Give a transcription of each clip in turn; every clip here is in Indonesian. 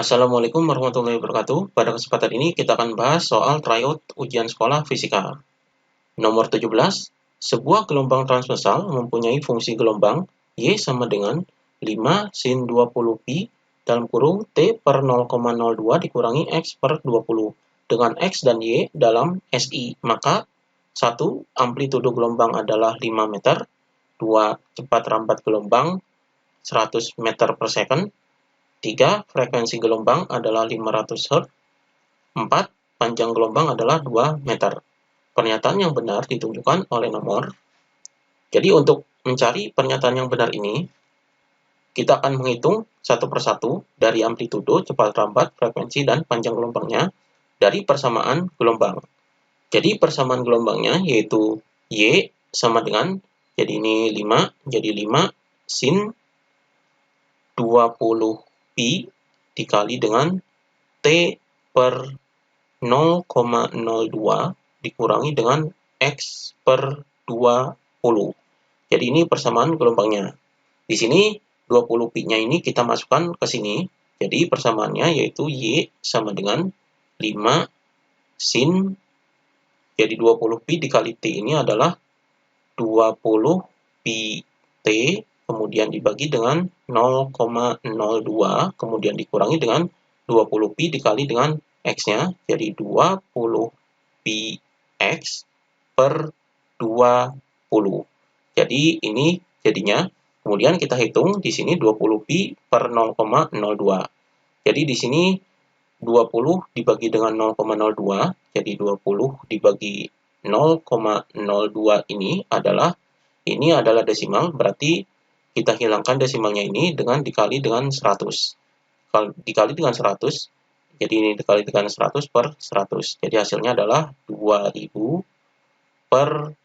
Assalamualaikum warahmatullahi wabarakatuh. Pada kesempatan ini kita akan bahas soal tryout ujian sekolah fisika. Nomor 17, sebuah gelombang transversal mempunyai fungsi gelombang Y sama dengan 5 sin 20 pi dalam kurung T per 0,02 dikurangi X per 20 dengan X dan Y dalam SI. Maka 1. Amplitudo gelombang adalah 5 meter. 2. Cepat rambat gelombang 100 meter per second. 3. Frekuensi gelombang adalah 500 Hz. 4. Panjang gelombang adalah 2 meter. Pernyataan yang benar ditunjukkan oleh nomor. Jadi untuk mencari pernyataan yang benar ini, kita akan menghitung satu persatu dari amplitudo, cepat rambat, frekuensi, dan panjang gelombangnya dari persamaan gelombang. Jadi persamaan gelombangnya yaitu Y sama dengan, jadi ini 5, jadi 5 sin 20 pi dikali dengan T per 0,02 dikurangi dengan X per 20. Jadi ini persamaan gelombangnya. Di sini 20 pi-nya ini kita masukkan ke sini. Jadi persamaannya yaitu Y sama dengan 5 sin, jadi 20 pi dikali T ini adalah 20 pi T, kemudian dibagi dengan 0,02, kemudian dikurangi dengan 20 pi dikali dengan X-nya, jadi 20 pi X per 20. Jadi ini jadinya, kemudian kita hitung di sini 20 pi per 0,02. Jadi di sini 20 dibagi dengan 0,02, jadi 20 dibagi 0,02 ini adalah desimal, berarti kita hilangkan desimalnya ini dengan dikali dengan 100. Kalau dikali dengan 100, jadi ini dikali dengan 100 per 100. Jadi hasilnya adalah 2000 per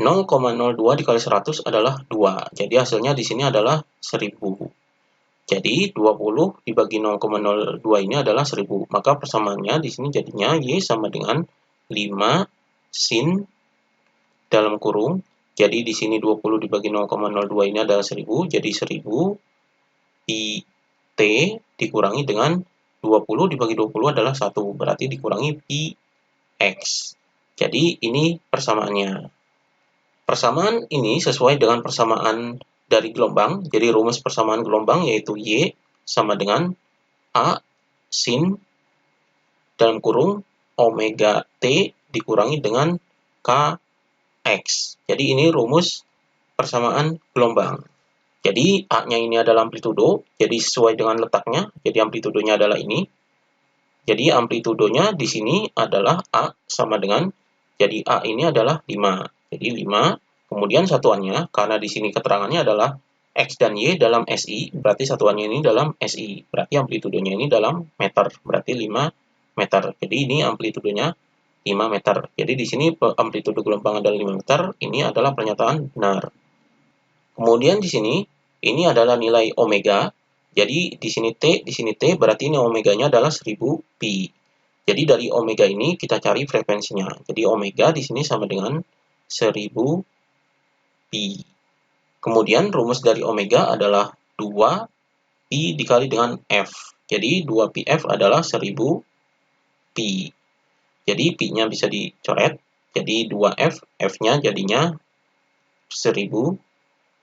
0,02 dikali 100 adalah 2. Jadi hasilnya di sini adalah 1000. Jadi 20 dibagi 0,02 ini adalah 1000. Maka persamaannya di sini jadinya Y sama dengan 5 sin dalam kurung. Jadi di sini 20 dibagi 0,02 ini adalah 1000. Jadi 1000 pi T dikurangi dengan 20 dibagi 20 adalah 1. Berarti dikurangi pi X. Jadi ini persamaannya. Persamaan ini sesuai dengan persamaan dari gelombang. Jadi rumus persamaan gelombang yaitu Y sama dengan A sin dalam kurung omega T dikurangi dengan Kx. Jadi ini rumus persamaan gelombang. Jadi A-nya ini adalah amplitudo, jadi sesuai dengan letaknya. Jadi amplitudonya adalah ini. Jadi amplitudonya di sini adalah A sama dengan, jadi A ini adalah 5. Jadi 5, kemudian satuannya, karena di sini keterangannya adalah X dan Y dalam SI, berarti satuannya ini dalam SI. Berarti amplitudonya ini dalam meter, berarti 5 meter. Jadi ini amplitudonya 5 meter. Jadi di sini amplitudo gelombang adalah 5 meter, ini adalah pernyataan benar. Kemudian di sini, ini adalah nilai omega. Jadi di sini T, berarti ini omeganya adalah 1000 pi. Jadi dari omega ini kita cari frekuensinya. Jadi omega di sini sama dengan 1000 pi. Kemudian rumus dari omega adalah 2 pi dikali dengan F. Jadi 2 pi F adalah 1000 pi. Jadi pi-nya bisa dicoret. Jadi 2F, F-nya jadinya 1000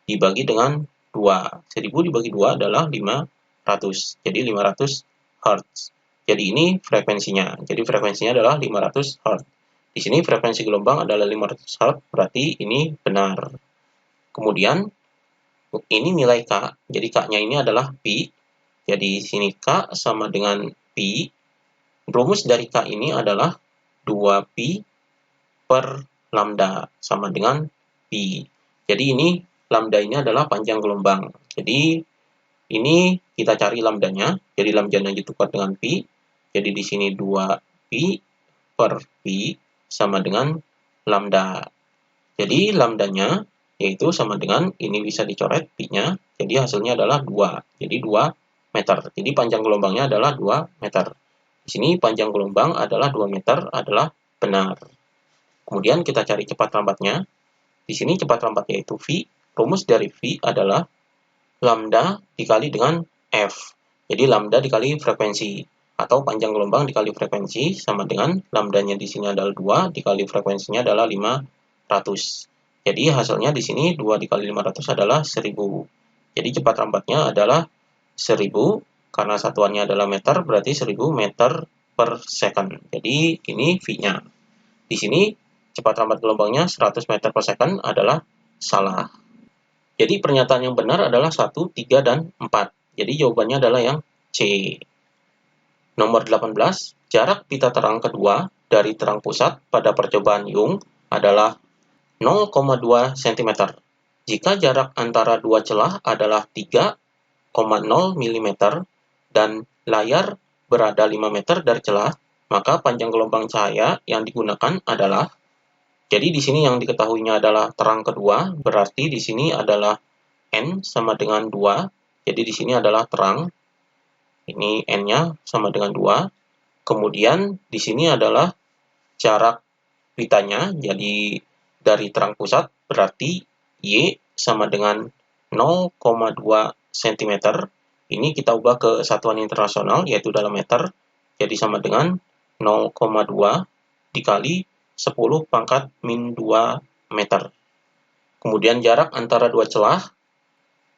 dibagi dengan 2. 1000 dibagi 2 adalah 500. Jadi 500 Hz. Jadi ini frekuensinya. Jadi frekuensinya adalah 500 Hz. Di sini frekuensi gelombang adalah 500 Hz, berarti ini benar. Kemudian ini nilai K. Jadi K-nya ini adalah pi. Jadi di sini K sama dengan pi. Rumus dari K ini adalah 2 pi per lambda sama dengan pi. Jadi ini lambda ini adalah panjang gelombang. Jadi ini kita cari lambdanya. Jadi lambdanya ditukar dengan pi. Jadi di sini 2 pi per pi sama dengan lambda. Jadi lambdanya yaitu sama dengan, ini bisa dicoret pi-nya. Jadi hasilnya adalah 2. Jadi 2 meter. Jadi panjang gelombangnya adalah 2 meter. Di sini panjang gelombang adalah 2 meter adalah benar. Kemudian kita cari cepat rambatnya. Di sini cepat rambatnya yaitu V. Rumus dari V adalah lambda dikali dengan F. Jadi lambda dikali frekuensi atau panjang gelombang dikali frekuensi sama dengan lambdanya di sini adalah 2 dikali frekuensinya adalah 500. Jadi hasilnya di sini 2 dikali 500 adalah 1000. Jadi cepat lambatnya adalah 1000 karena satuannya adalah meter, berarti 1000 meter per second. Jadi ini V-nya. Di sini cepat lambat gelombangnya 100 meter per second adalah salah. Jadi pernyataan yang benar adalah 1, 3, dan 4. Jadi jawabannya adalah yang C. Nomor 18, jarak pita terang kedua dari terang pusat pada percobaan Young adalah 0,2 cm. Jika jarak antara dua celah adalah 3,0 mm dan layar berada 5 meter dari celah, maka panjang gelombang cahaya yang digunakan adalah. Jadi di sini yang diketahuinya adalah terang kedua, berarti di sini adalah N sama dengan 2. Jadi di sini adalah terang. Ini N-nya sama dengan 2. Kemudian di sini adalah jarak pitanya, jadi dari terang pusat berarti Y sama dengan 0,2 cm. Ini kita ubah ke satuan internasional yaitu dalam meter. Jadi sama dengan 0,2 dikali 10 pangkat min 2 meter. Kemudian jarak antara dua celah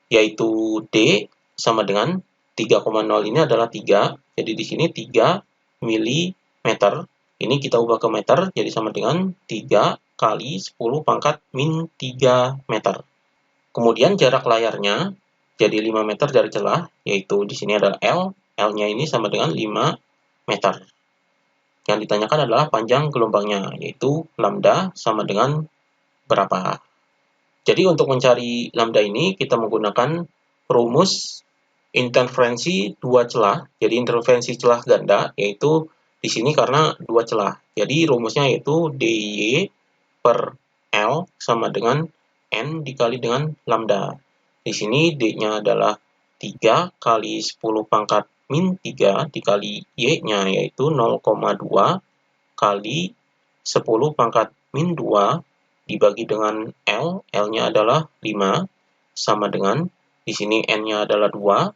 yaitu D sama dengan 3,0 ini adalah 3. Jadi di sini 3 mm. Ini kita ubah ke meter, jadi sama dengan 3 kali 10 pangkat min 3 meter. Kemudian jarak layarnya jadi 5 meter dari celah, yaitu di sini adalah L. L-nya ini sama dengan 5 meter. Yang ditanyakan adalah panjang gelombangnya, yaitu lambda sama dengan berapa. Jadi untuk mencari lambda ini, kita menggunakan rumus interferensi dua celah. Jadi interferensi celah ganda, yaitu di sini karena dua celah. Jadi rumusnya yaitu DY per L sama dengan N dikali dengan lambda. Di sini D-nya adalah 3 kali 10 pangkat min 3 dikali Y-nya yaitu 0,2 kali 10 pangkat min 2 dibagi dengan L. L-nya adalah 5 sama dengan di sini N-nya adalah 2.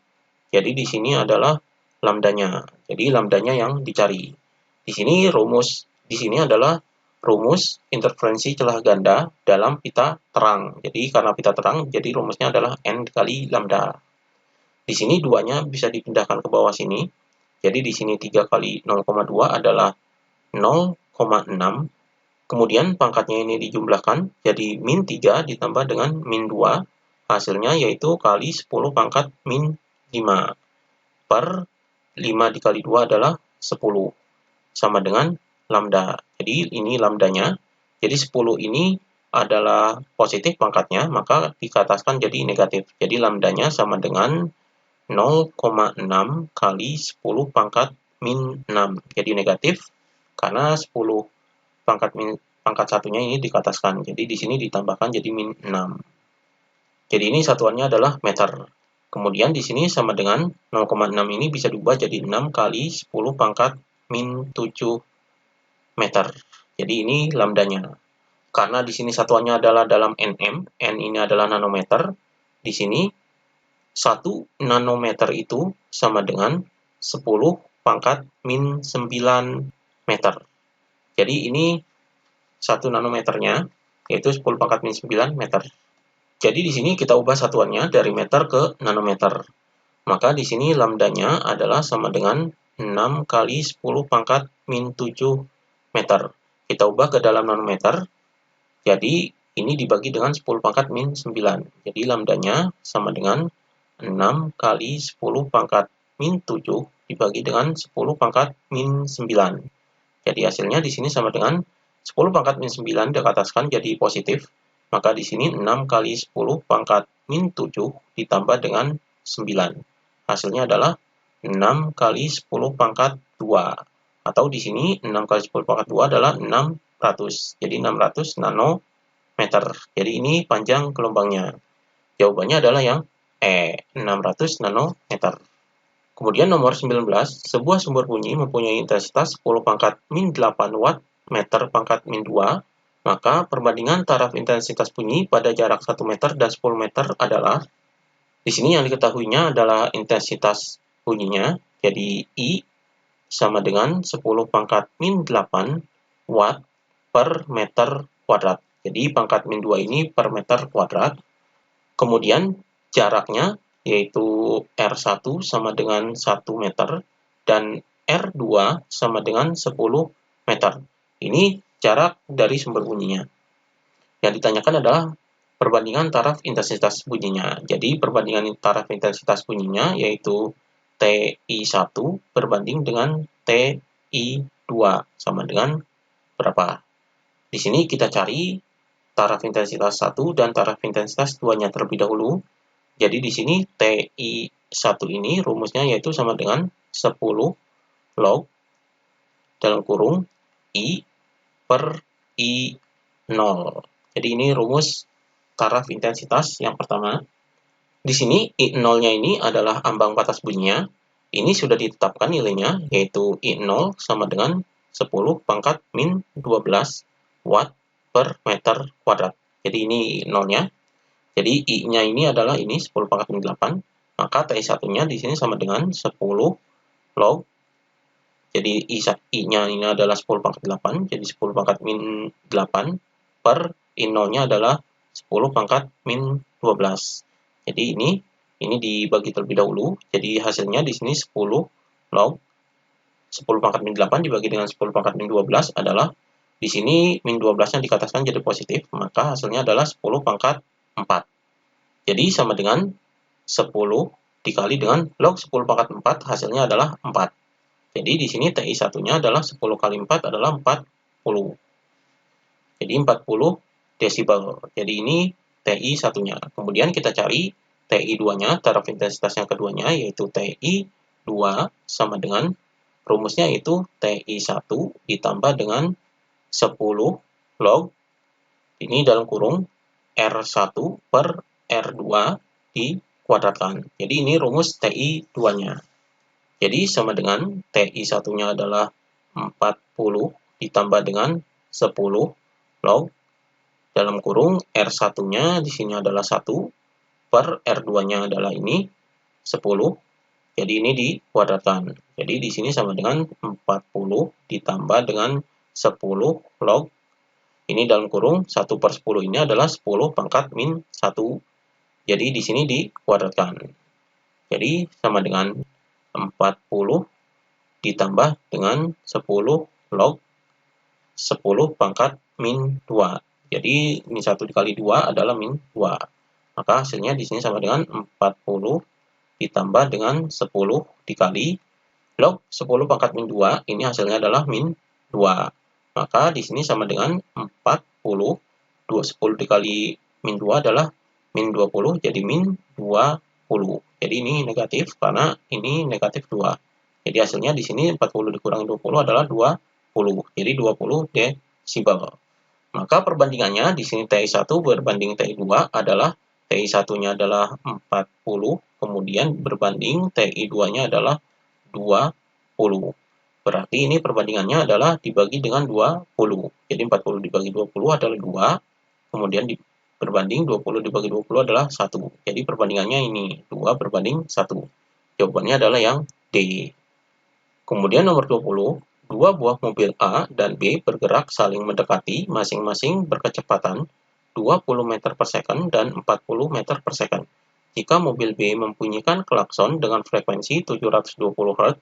Jadi di sini adalah lambdanya. Jadi lambdanya yang dicari. Di sini adalah rumus interferensi celah ganda dalam pita terang. Jadi karena pita terang, jadi rumusnya adalah N kali lambda. Di sini 2-nya bisa dipindahkan ke bawah sini. Jadi di sini 3 kali 0,2 adalah 0,6. Kemudian pangkatnya ini dijumlahkan, jadi min 3 ditambah dengan min 2. Hasilnya yaitu kali 10 pangkat min 5 per 5 dikali 2 adalah 10 sama dengan lambda. Jadi ini lambdanya. Jadi 10 ini adalah positif pangkatnya, maka dikatakan jadi negatif. Jadi lambdanya sama dengan 0,6 kali 10 pangkat min 6. Jadi negatif karena 10 pangkat satunya ini dikataskan. Jadi di sini ditambahkan jadi min 6. Jadi ini satuannya adalah meter. Kemudian di sini sama dengan 0,6 ini bisa diubah jadi 6 kali 10 pangkat min 7 meter. Jadi ini lambdanya. Karena di sini satuannya adalah dalam nm, n ini adalah nanometer. Di sini 1 nanometer itu sama dengan 10 pangkat min 9 meter. Jadi ini 1 nanometernya, yaitu 10 pangkat min 9 meter. Jadi di sini kita ubah satuannya dari meter ke nanometer. Maka di sini lambdanya adalah sama dengan 6 kali 10 pangkat min 7 meter. Kita ubah ke dalam nanometer. Jadi ini dibagi dengan 10 pangkat min 9. Jadi lambdanya sama dengan 6 kali 10 pangkat min 7 dibagi dengan 10 pangkat min 9. Jadi hasilnya di sini sama dengan 10 pangkat min 9 dikataskan jadi positif. Maka di sini 6 kali 10 pangkat min 7 ditambah dengan 9. Hasilnya adalah 6 kali 10 pangkat 2. Atau di sini 6 kali 10 pangkat 2 adalah 600. Jadi 600 nanometer. Jadi ini panjang gelombangnya. Jawabannya adalah yang 600 nanometer. Kemudian nomor 19, sebuah sumber bunyi mempunyai intensitas 10 pangkat min 8 watt meter pangkat min 2. Maka perbandingan taraf intensitas bunyi pada jarak 1 meter dan 10 meter adalah, di sini yang diketahuinya adalah intensitas bunyinya, jadi I sama dengan 10 pangkat min 8 watt per meter kuadrat. Jadi pangkat min 2 ini per meter kuadrat. Kemudian jaraknya yaitu R1 sama dengan 1 meter dan R2 sama dengan 10 meter. Ini jarak dari sumber bunyinya. Yang ditanyakan adalah perbandingan taraf intensitas bunyinya. Jadi perbandingan taraf intensitas bunyinya yaitu TI1 berbanding dengan TI2 sama dengan berapa? Di sini kita cari taraf intensitas 1 dan taraf intensitas 2-nya terlebih dahulu. Jadi di sini TI1 ini rumusnya yaitu sama dengan 10 log dalam kurung I per I0. Jadi ini rumus taraf intensitas yang pertama. Di sini I0-nya ini adalah ambang batas bunyinya. Ini sudah ditetapkan nilainya, yaitu I0 sama dengan 10 pangkat min 12 watt per meter kuadrat. Jadi ini I0-nya. Jadi I-nya ini adalah ini 10 pangkat min 8. Maka TI1-nya di sini sama dengan 10 log. Jadi I-nya ini adalah 10 pangkat 8. Jadi 10 pangkat min 8 per I0-nya adalah 10 pangkat min 12. Jadi ini dibagi terlebih dahulu. Jadi hasilnya di sini 10 log 10 pangkat min 8 dibagi dengan 10 pangkat min 12 adalah di sini min 12-nya dikatakan jadi positif, maka hasilnya adalah 10 pangkat 4. Jadi sama dengan 10 dikali dengan log 10 pangkat 4 hasilnya adalah 4. Jadi di sini TI1-nya adalah 10 kali 4 adalah 40. Jadi 40 desibel. Jadi ini TI1-nya. Kemudian kita cari TI2-nya, taraf intensitas yang keduanya, yaitu TI2 sama dengan rumusnya yaitu TI1 ditambah dengan 10 log, ini dalam kurung R1 per R2 dikuadratkan. Jadi ini rumus TI2-nya. Jadi sama dengan TI1-nya adalah 40 ditambah dengan 10 log dalam kurung R1-nya di sini adalah 1 per R2-nya adalah ini 10. Jadi ini dikuadratkan. Jadi di sini sama dengan 40 ditambah dengan 10 log. Ini dalam kurung 1 per 10 ini adalah 10 pangkat min 1. Jadi di sini dikuadratkan. Jadi sama dengan 40 ditambah dengan 10 log 10 pangkat min 2. Jadi min 1 dikali 2 adalah min 2. Maka hasilnya di sini sama dengan 40 ditambah dengan 10 dikali log 10 pangkat min 2. Ini hasilnya adalah min 2. Maka di sini sama dengan 40. 10 dikali min 2 adalah min 20. Jadi min 20. Jadi ini negatif karena ini negatif 2. Jadi hasilnya di sini 40 dikurangi 20 adalah 20. Jadi 20 desibel. Maka perbandingannya di sini TI1 berbanding TI2 adalah TI1-nya adalah 40, kemudian berbanding TI2-nya adalah 20. Berarti ini perbandingannya adalah dibagi dengan 20. Jadi 40 dibagi 20 adalah 2, kemudian berbanding 20 dibagi 20 adalah 1. Jadi perbandingannya ini 2 berbanding 1. Jawabannya adalah yang D. Kemudian nomor 20, dua buah mobil A dan B bergerak saling mendekati, masing-masing berkecepatan 20 meter per second dan 40 meter per second. Jika mobil B membunyikan klakson dengan frekuensi 720 Hz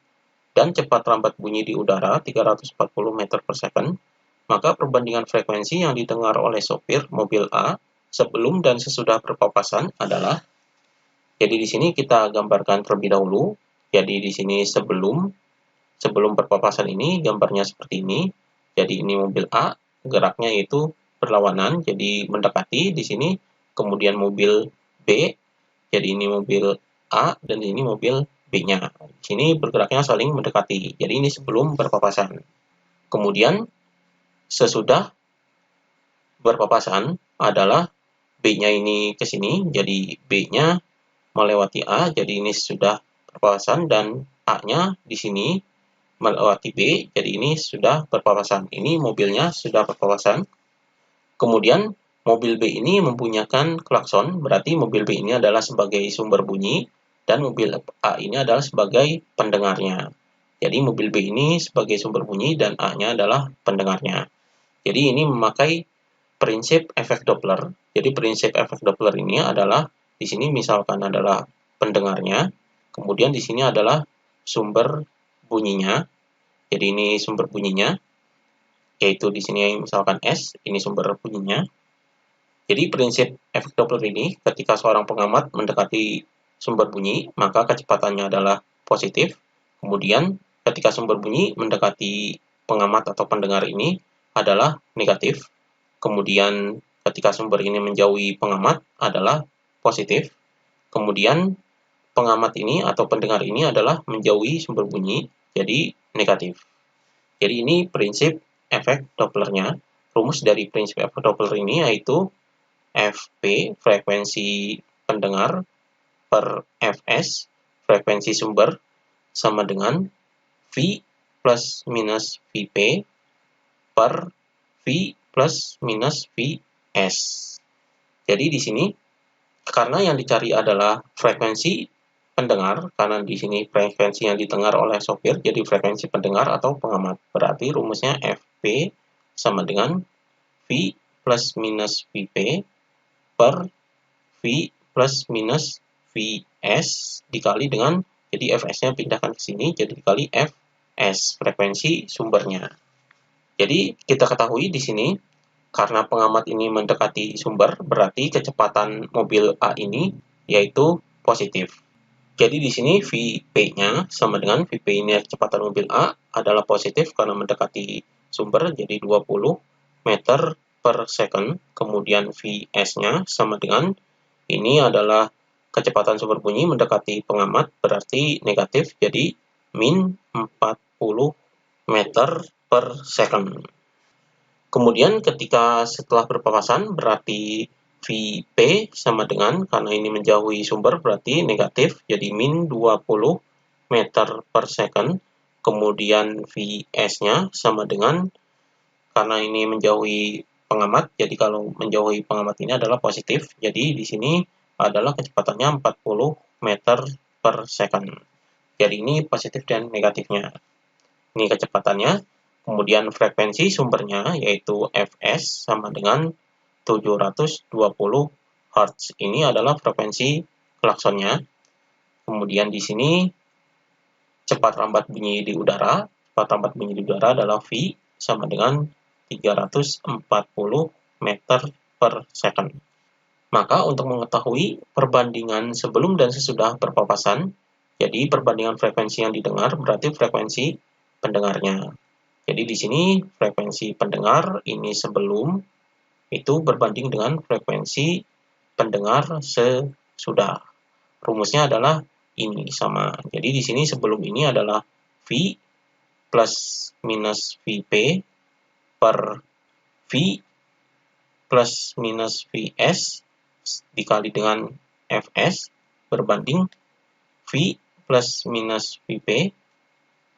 dan cepat rambat bunyi di udara 340 meter per second, maka perbandingan frekuensi yang didengar oleh sopir mobil A sebelum dan sesudah berpapasan adalah. Jadi di sini kita gambarkan terlebih dahulu. Jadi di sini sebelum berpapasan ini gambarnya seperti ini. Jadi ini mobil A, geraknya itu berlawanan, jadi mendekati di sini. Kemudian mobil B, jadi ini mobil A dan ini mobil B-nya. Di sini bergeraknya saling mendekati. Jadi ini sebelum berpapasan. Kemudian sesudah berpapasan adalah B-nya ini ke sini, jadi B-nya melewati A, jadi ini sudah berpapasan, dan A-nya di sini melewati B, jadi ini sudah berpapasan. Ini mobilnya sudah berpapasan. Kemudian mobil B ini membunyikan klakson, berarti mobil B ini adalah sebagai sumber bunyi. dan mobil A ini adalah sebagai pendengarnya. Jadi mobil B ini sebagai sumber bunyi dan A-nya adalah pendengarnya. Jadi ini memakai prinsip efek Doppler. Jadi prinsip efek Doppler ini adalah di sini misalkan adalah pendengarnya, kemudian di sini adalah sumber bunyinya. Jadi ini sumber bunyinya, yaitu di sini misalkan S, ini sumber bunyinya. Jadi prinsip efek Doppler ini ketika seorang pengamat mendekati sumber bunyi, maka kecepatannya adalah positif. Kemudian ketika sumber bunyi mendekati pengamat atau pendengar ini adalah negatif. Kemudian ketika sumber ini menjauhi pengamat adalah positif. Kemudian pengamat ini atau pendengar ini adalah menjauhi sumber bunyi, jadi negatif. Jadi ini prinsip efek Dopplernya. Rumus dari prinsip efek Doppler ini yaitu Fp, frekuensi pendengar, per Fs, frekuensi sumber, sama dengan V plus minus Vp per V plus minus Vs. Jadi di sini, karena yang dicari adalah frekuensi pendengar, karena di sini frekuensi yang didengar oleh sopir, jadi frekuensi pendengar atau pengamat. Berarti rumusnya Fp sama dengan V plus minus Vp per V plus minus Vs dikali dengan, jadi Fs-nya pindahkan ke sini, jadi dikali Fs, frekuensi sumbernya. Jadi kita ketahui di sini, karena pengamat ini mendekati sumber, berarti kecepatan mobil A ini yaitu positif. Jadi di sini Vp-nya sama dengan Vp ini kecepatan mobil A adalah positif karena mendekati sumber, jadi 20 meter per second. Kemudian Vs-nya sama dengan, ini adalah kecepatan sumber bunyi mendekati pengamat, berarti negatif, jadi min 40 meter per second. Kemudian ketika setelah berpapasan, berarti Vp sama dengan, karena ini menjauhi sumber, berarti negatif, jadi min 20 meter per second. Kemudian Vs-nya sama dengan, karena ini menjauhi pengamat, jadi kalau menjauhi pengamat ini adalah positif, jadi di sini adalah kecepatannya 40 meter per second. Jadi ini positif dan negatifnya. Ini kecepatannya. Kemudian frekuensi sumbernya yaitu Fs sama dengan 720 Hz. Ini adalah frekuensi klaksonnya. Kemudian di sini cepat lambat bunyi di udara. Cepat lambat bunyi di udara adalah V sama dengan 340 meter per second. Maka untuk mengetahui perbandingan sebelum dan sesudah berpapasan, jadi perbandingan frekuensi yang didengar berarti frekuensi pendengarnya. Jadi di sini frekuensi pendengar ini sebelum itu berbanding dengan frekuensi pendengar sesudah. Rumusnya adalah ini sama. Jadi di sini sebelum ini adalah V plus minus Vp per V plus minus Vs dikali dengan Fs berbanding V plus minus Vp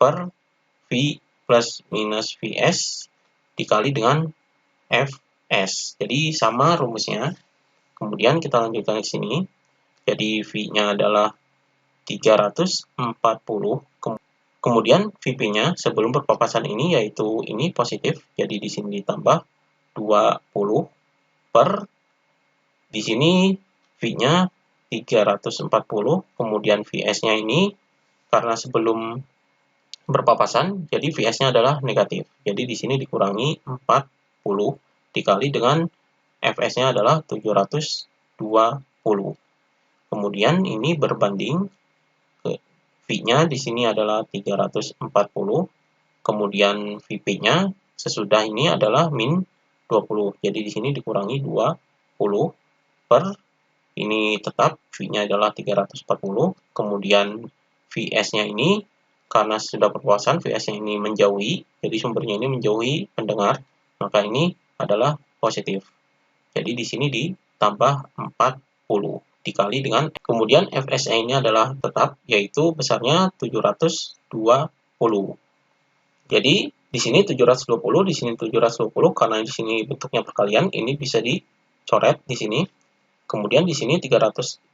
per V plus minus Vs dikali dengan Fs. Jadi sama rumusnya. Kemudian kita lanjutkan ke sini. Jadi V-nya adalah 340. Kemudian Vp-nya sebelum berpapasan ini yaitu ini positif. Jadi di sini ditambah 20 per, di sini V-nya 340, kemudian Vs-nya ini karena sebelum berpapasan, jadi Vs-nya adalah negatif. Jadi di sini dikurangi 40 dikali dengan Fs-nya adalah 720. Kemudian ini berbanding ke V-nya di sini adalah 340, kemudian Vp-nya sesudah ini adalah min 20. Jadi di sini dikurangi 20 per, ini tetap V-nya adalah 340, kemudian Vs-nya ini karena sudah berpapasan, Vs-nya ini menjauhi, jadi sumbernya ini menjauhi pendengar, maka ini adalah positif. Jadi di sini ditambah 40 dikali dengan, kemudian Fs-nya ini adalah tetap, yaitu besarnya 720. Jadi di sini 720, di sini 720, karena di sini bentuknya perkalian, ini bisa dicoret di sini. Kemudian di sini 340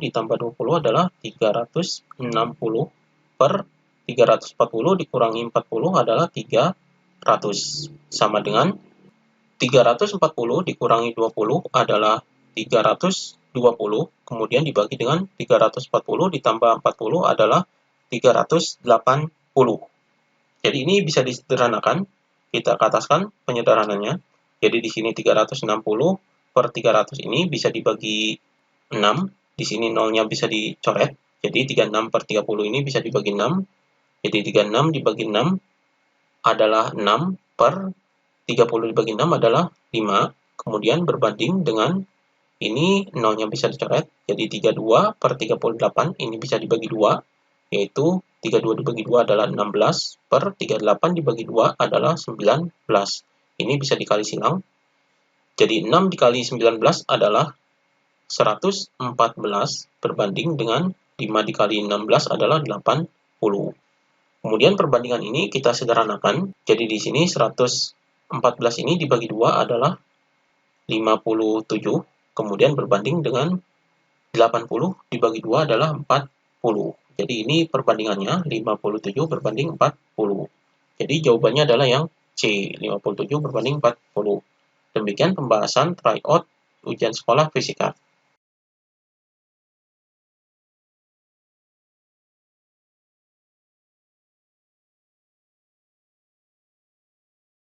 ditambah 20 adalah 360 per 340 dikurangi 40 adalah 300. Sama dengan 340 dikurangi 20 adalah 320, kemudian dibagi dengan 340 ditambah 40 adalah 380. Jadi ini bisa disederhanakan, kita ataskan penyederhanannya. Jadi di sini 360 per 300 ini bisa dibagi 6, di sini nolnya bisa dicoret, jadi 36 per 30 ini bisa dibagi 6, jadi 36 dibagi 6 adalah 6 per 30 dibagi 6 adalah 5, kemudian berbanding dengan ini nolnya bisa dicoret, jadi 32 per 38 ini bisa dibagi 2, yaitu 32 dibagi 2 adalah 16 per 38 dibagi 2 adalah 19. Ini bisa dikali silang. Jadi 6 dikali 19 adalah 114 berbanding dengan 5 dikali 16 adalah 80. Kemudian perbandingan ini kita sederhanakan. Jadi di sini 114 ini dibagi 2 adalah 57. Kemudian berbanding dengan 80 dibagi 2 adalah 40. Jadi ini perbandingannya 57 berbanding 40. Jadi jawabannya adalah yang C, 57 berbanding 40. Demikian pembahasan tryout ujian sekolah fisika.